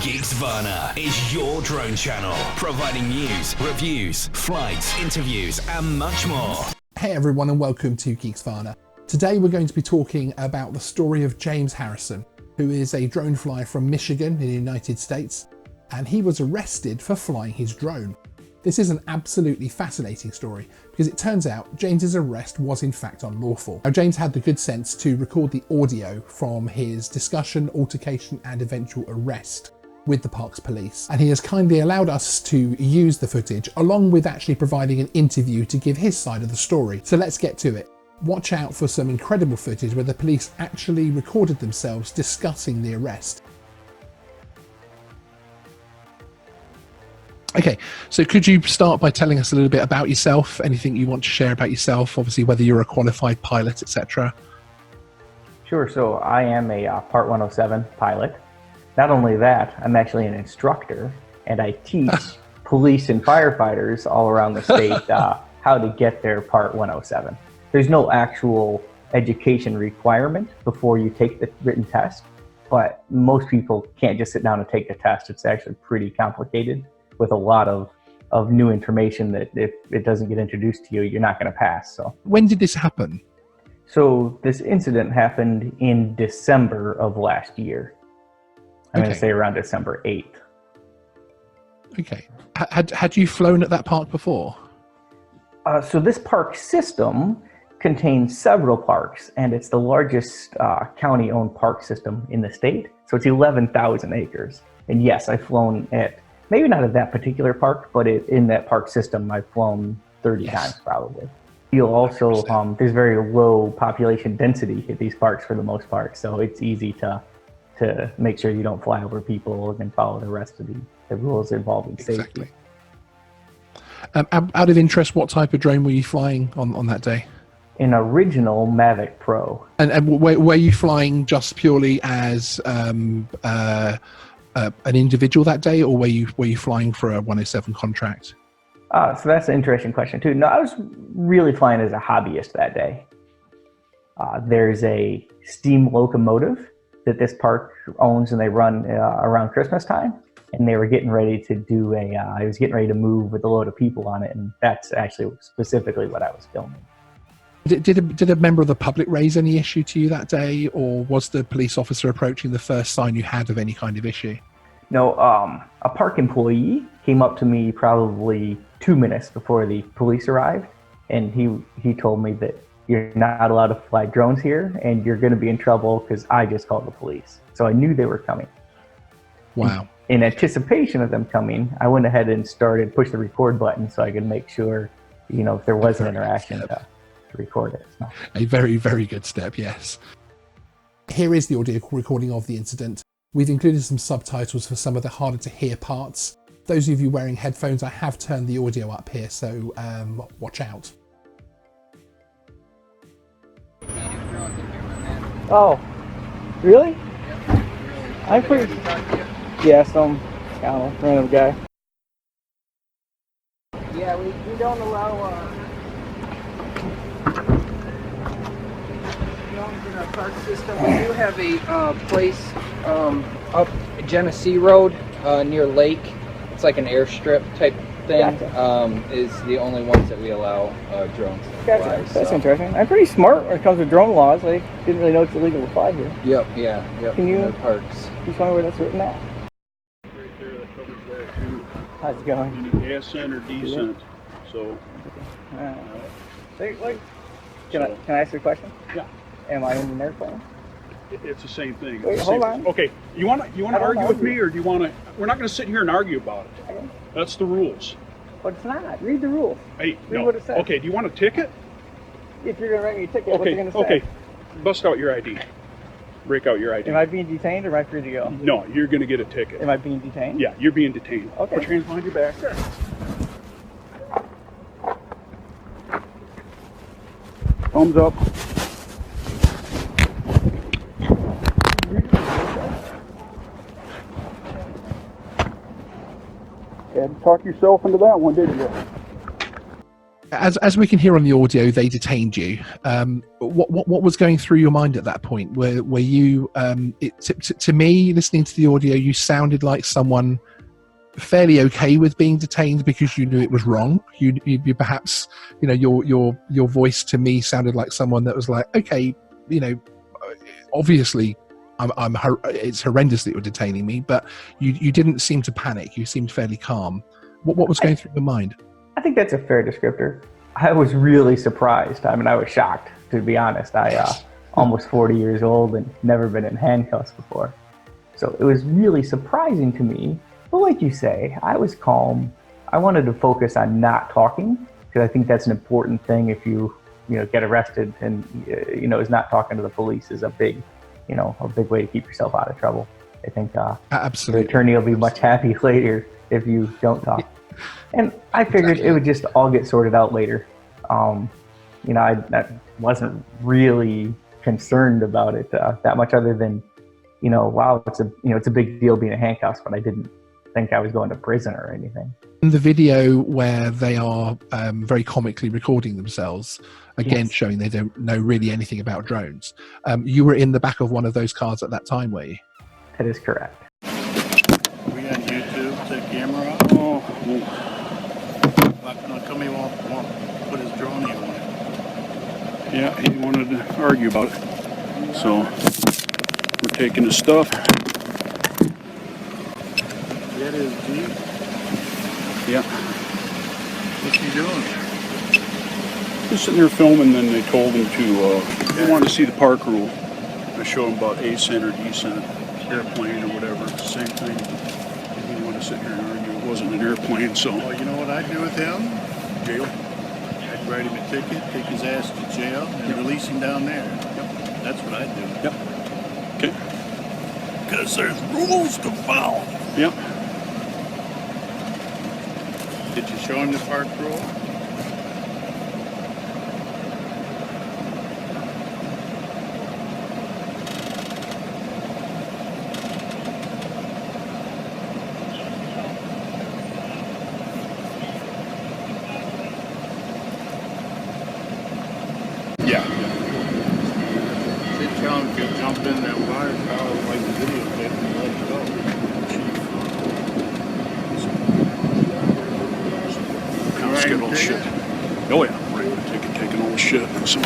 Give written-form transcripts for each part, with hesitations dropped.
Geeksvana is your drone channel, providing news, reviews, flights, interviews, and much more. Hey everyone, and welcome to Geeksvana. Today we're going to be talking about the story of James Harrison, who is a drone flyer from Michigan in the United States, and he was arrested for flying his drone. This is an absolutely fascinating story because it turns out James's arrest was in fact unlawful. Now, James had the good sense to record the audio from his discussion, altercation and eventual arrest with the park's police, and he has kindly allowed us to use the footage along with actually providing an interview to give his side of the story. So let's get to it. Watch out for some incredible footage where the police actually recorded themselves discussing the arrest. Okay, so could you start by telling us a little bit about yourself, anything you want to share about yourself, obviously whether you're a qualified pilot, etc.? Sure, so I am a Part 107 pilot. Not only that, I'm actually an instructor, and I teach police and firefighters all around the state how to get their Part 107. There's no actual education requirement before you take the written test, but most people can't just sit down and take the test. It's actually pretty complicated, with a lot of new information that if it doesn't get introduced to you, you're not going to pass. So when did this happen? So this incident happened in December of last year. I'm going to say around December 8th. Okay. Had you flown at that park before? So this park system contains several parks, and it's the largest county-owned park system in the state. So it's 11,000 acres. And yes, I've flown at maybe not at that particular park, but in that park system, I've flown 30 times probably. You'll also, there's very low population density at these parks for the most part, so it's easy to make sure you don't fly over people and follow the rest of the rules involving safety. Out of interest, what type of drone were you flying on that day? An original Mavic Pro. And were you flying just purely as an individual that day, or were you flying for a 107 contract? So that's an interesting question too. No, I was really flying as a hobbyist that day. There's a steam locomotive that this park owns, and they run around Christmas time. And they were getting ready to do I was getting ready to move with a load of people on it, and that's actually specifically what I was filming. Did a member of the public raise any issue to you that day, or was the police officer approaching the first sign you had of any kind of issue? No, a park employee came up to me probably 2 minutes before the police arrived, and he told me that you're not allowed to fly drones here, and you're going to be in trouble because I just called the police. So I knew they were coming. Wow. In anticipation of them coming, I went ahead and push the record button so I could make sure, if there was an interaction to record it. So. A very, very good step, yes. Here is the audio recording of the incident. We've included some subtitles for some of the harder to hear parts. Those of you wearing headphones, I have turned the audio up here, so watch out. Oh, really? I'm pretty... Yeah, some random guy. Yeah, we don't allow drones in our park system. We do have a place up Genesee Road near Lake. It's like an airstrip type thing. Gotcha. Is the only ones that we allow drones to fly. Gotcha. That's interesting. I'm pretty smart when it comes to drone laws. I didn't really know it's illegal to fly here. Yep. Can you? No parks. Can you tell me where that's written at? Right there, that covers that too. How's it going? Any ascent or descent. So, Can I ask you a question? Yeah. Am I in an airplane? it's the same thing. Wait, hold on. Okay, you want to argue with me, or do you want to? We're not going to sit here and argue about it. Okay. That's the rules. But it's not. Read the rules. Hey, Read no. what it says. Okay, do you want a ticket? If you're going to write me a ticket, what's it going to say? Okay. Bust out your ID. Break out your ID. Am I being detained or am I free to go? No, you're going to get a ticket. Am I being detained? Yeah, you're being detained. Okay. Put your hands behind your back. Sure. Thumbs up. You had to talk yourself into that one, didn't you? as we can hear on the audio, they detained you. What was going through your mind at that point? Were you? To me, listening to the audio, you sounded like someone fairly okay with being detained because you knew it was wrong. You perhaps, your voice to me sounded like someone that was like, okay, obviously it's horrendous that you're detaining me, but you didn't seem to panic. You seemed fairly calm. What was going through your mind? I think that's a fair descriptor. I was really surprised. I mean, I was shocked, to be honest. Almost 40 years old and never been in handcuffs before. So it was really surprising to me. But like you say, I was calm. I wanted to focus on not talking, because I think that's an important thing if you get arrested, and is not talking to the police is a big way to keep yourself out of trouble. I think absolutely, the attorney will be much happy later if you don't talk. And I figured it would just all get sorted out later. I wasn't really concerned about it that much, other than, wow, it's a big deal being in handcuffs, but I didn't think I was going to prison or anything. In the video where they are very comically recording themselves, again, yes, showing they don't know really anything about drones, you were in the back of one of those cars at that time, were you? That is correct. We got YouTube, take camera off. How come he won't put his drone in on it? Yeah, he wanted to argue about it. So we're taking his stuff. That is Jeep. Yeah. What's he doing? Just sitting there filming, then they told him they wanted to see the park rule. I showed him about ascent or descent, airplane or whatever, it's the same thing. He didn't want to sit here and argue it wasn't an airplane, so. Well, you know what I'd do with him? Jail. I'd write him a ticket, take his ass to jail, and release him down there. Yep. That's what I'd do. Yep. Okay. Because there's rules to follow. Yep. Did you show him the park rule? Yeah. They tell him to jump in that wire tower like the video did and let it go. Get all the shit. Oh yeah, right. Taking all the shit. So.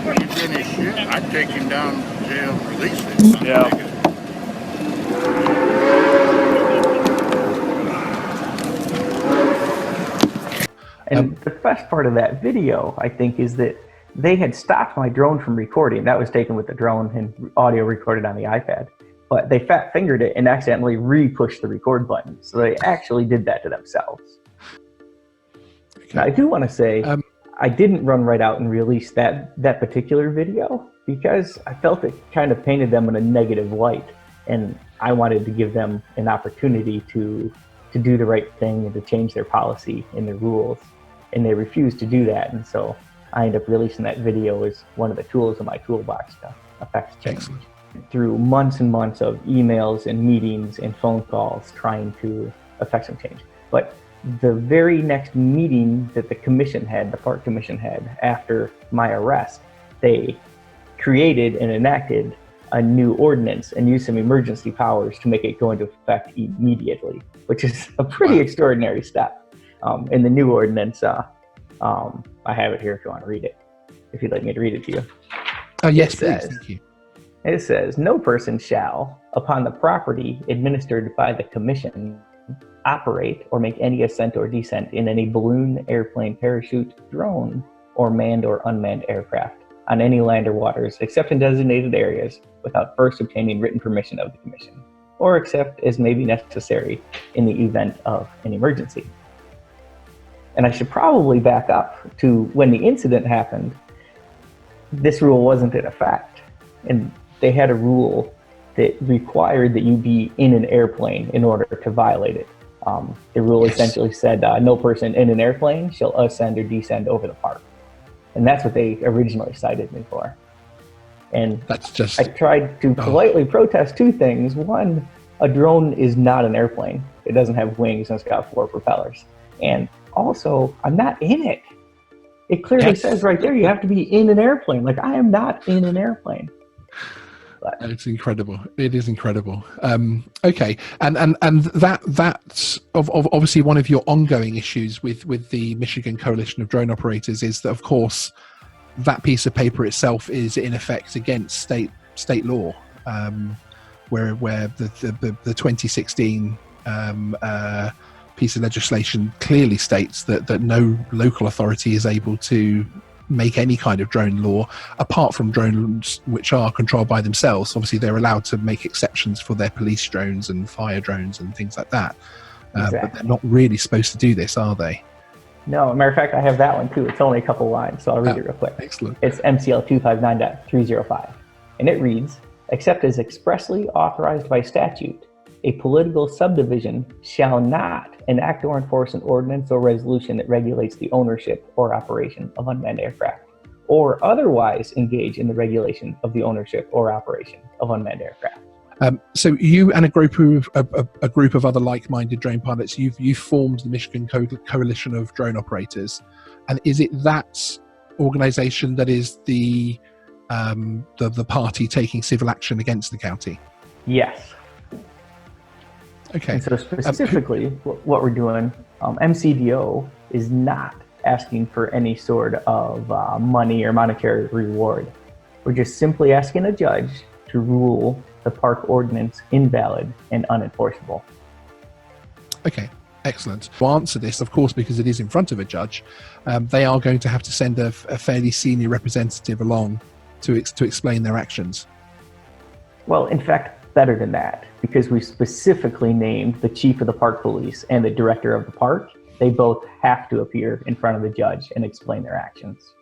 Well, you did his shit. I'd take him down to jail and release him. Yeah. And the best part of that video, I think, is that they had stopped my drone from recording. That was taken with the drone and audio recorded on the iPad. But they fat fingered it and accidentally re-pushed the record button. So they actually did that to themselves. Now, I do want to say, I didn't run right out and release that particular video because I felt it kind of painted them in a negative light. And I wanted to give them an opportunity to do the right thing and to change their policy and their rules. And they refused to do that. And so I ended up releasing that video as one of the tools in my toolbox to affect change. Excellent. Through months and months of emails and meetings and phone calls trying to affect some change. But the very next meeting that the commission had, the park commission had, after my arrest, they created and enacted a new ordinance and used some emergency powers to make it go into effect immediately, which is a pretty extraordinary step. In the new ordinance, I have it here if you want to read it, if you'd like me to read it to you. Yes, please. Thank you. It says, no person shall, upon the property administered by the commission, operate or make any ascent or descent in any balloon, airplane, parachute, drone, or manned or unmanned aircraft on any land or waters except in designated areas without first obtaining written permission of the commission, or except as may be necessary in the event of an emergency. And I should probably back up to when the incident happened, this rule wasn't in effect. And they had a rule that required that you be in an airplane in order to violate it. The rule essentially said no person in an airplane shall ascend or descend over the park. And that's what they originally cited me for. And that's just... I tried to politely protest two things. One, a drone is not an airplane. It doesn't have wings and it's got 4 propellers. And also, I'm not in it. It clearly says right there you have to be in an airplane. Like, I am not in an airplane. But it's incredible. It is incredible. Okay, and that's obviously one of your ongoing issues with the Michigan Coalition of Drone Operators is that, of course, that piece of paper itself is in effect against state law, where the 2016 piece of legislation clearly states that no local authority is able to make any kind of drone law apart from drones which are controlled by themselves. Obviously, they're allowed to make exceptions for their police drones and fire drones and things like that. Exactly. But they're not really supposed to do this, are they? no, matter of fact, I have that one too. It's only a couple lines, so I'll read it real quick. Excellent. It's MCL 259.305, and it reads, except as expressly authorized by statute, a political subdivision shall not enact or enforce an ordinance or resolution that regulates the ownership or operation of unmanned aircraft, or otherwise engage in the regulation of the ownership or operation of unmanned aircraft. So you and a group of other like-minded drone pilots, you've formed the Michigan Coalition of Drone Operators, and is it that organization that is the party taking civil action against the county? Yes. Okay. And so specifically, what we're doing, MCDO is not asking for any sort of money or monetary reward. We're just simply asking a judge to rule the park ordinance invalid and unenforceable. Okay, excellent. To answer this, of course, because it is in front of a judge, they are going to have to send a fairly senior representative along to explain their actions. Well, in fact, better than that, because we specifically named the chief of the park police and the director of the park. They both have to appear in front of the judge and explain their actions.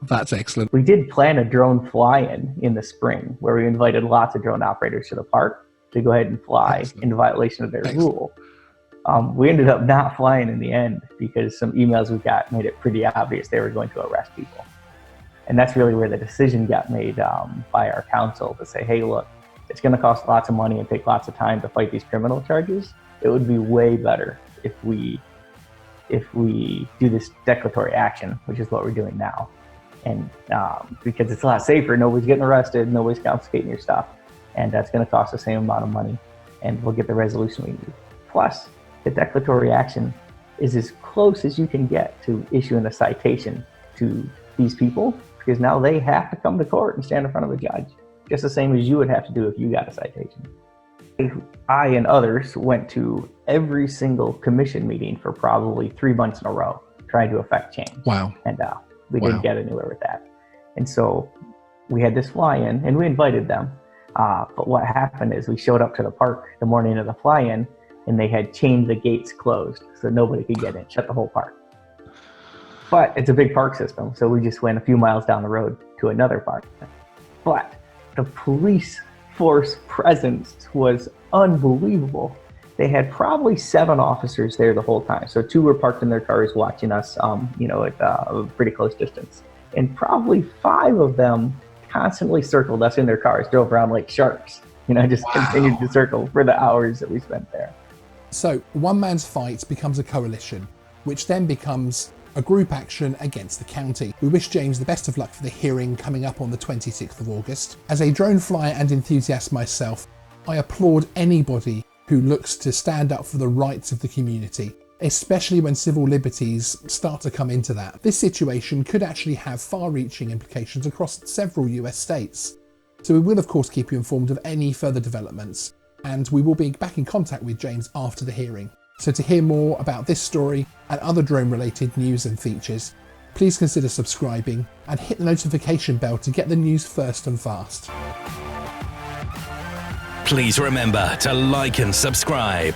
That's excellent. We did plan a drone fly-in in the spring where we invited lots of drone operators to the park to go ahead and fly in violation of their rule. We ended up not flying in the end because some emails we got made it pretty obvious they were going to arrest people. And that's really where the decision got made by our council to say, hey, look, it's going to cost lots of money and take lots of time to fight these criminal charges. It would be way better if we do this declaratory action, which is what we're doing now. And because it's a lot safer, nobody's getting arrested, nobody's confiscating your stuff, and that's going to cost the same amount of money, and we'll get the resolution we need. Plus, the declaratory action is as close as you can get to issuing a citation to these people, because now they have to come to court and stand in front of a judge, just the same as you would have to do if you got a citation. I and others went to every single commission meeting for probably 3 months in a row, trying to affect change. Wow. And we didn't get anywhere with that. And so we had this fly-in, and we invited them. But what happened is we showed up to the park the morning of the fly-in, and they had chained the gates closed so nobody could get in, shut the whole park. But it's a big park system, so we just went a few miles down the road to another park. But the police force presence was unbelievable. They had probably 7 officers there the whole time. So 2 were parked in their cars watching us, at a pretty close distance. And probably 5 of them constantly circled us in their cars, drove around like sharks, just continued to circle for the hours that we spent there. So one man's fight becomes a coalition, which then becomes a group action against the county. We wish James the best of luck for the hearing coming up on the 26th of August. As a drone flyer and enthusiast myself, I applaud anybody who looks to stand up for the rights of the community, especially when civil liberties start to come into that. This situation could actually have far-reaching implications across several US states. So we will of course keep you informed of any further developments, and we will be back in contact with James after the hearing. So to hear more about this story and other drone-related news and features, please consider subscribing and hit the notification bell to get the news first and fast. Please remember to like and subscribe.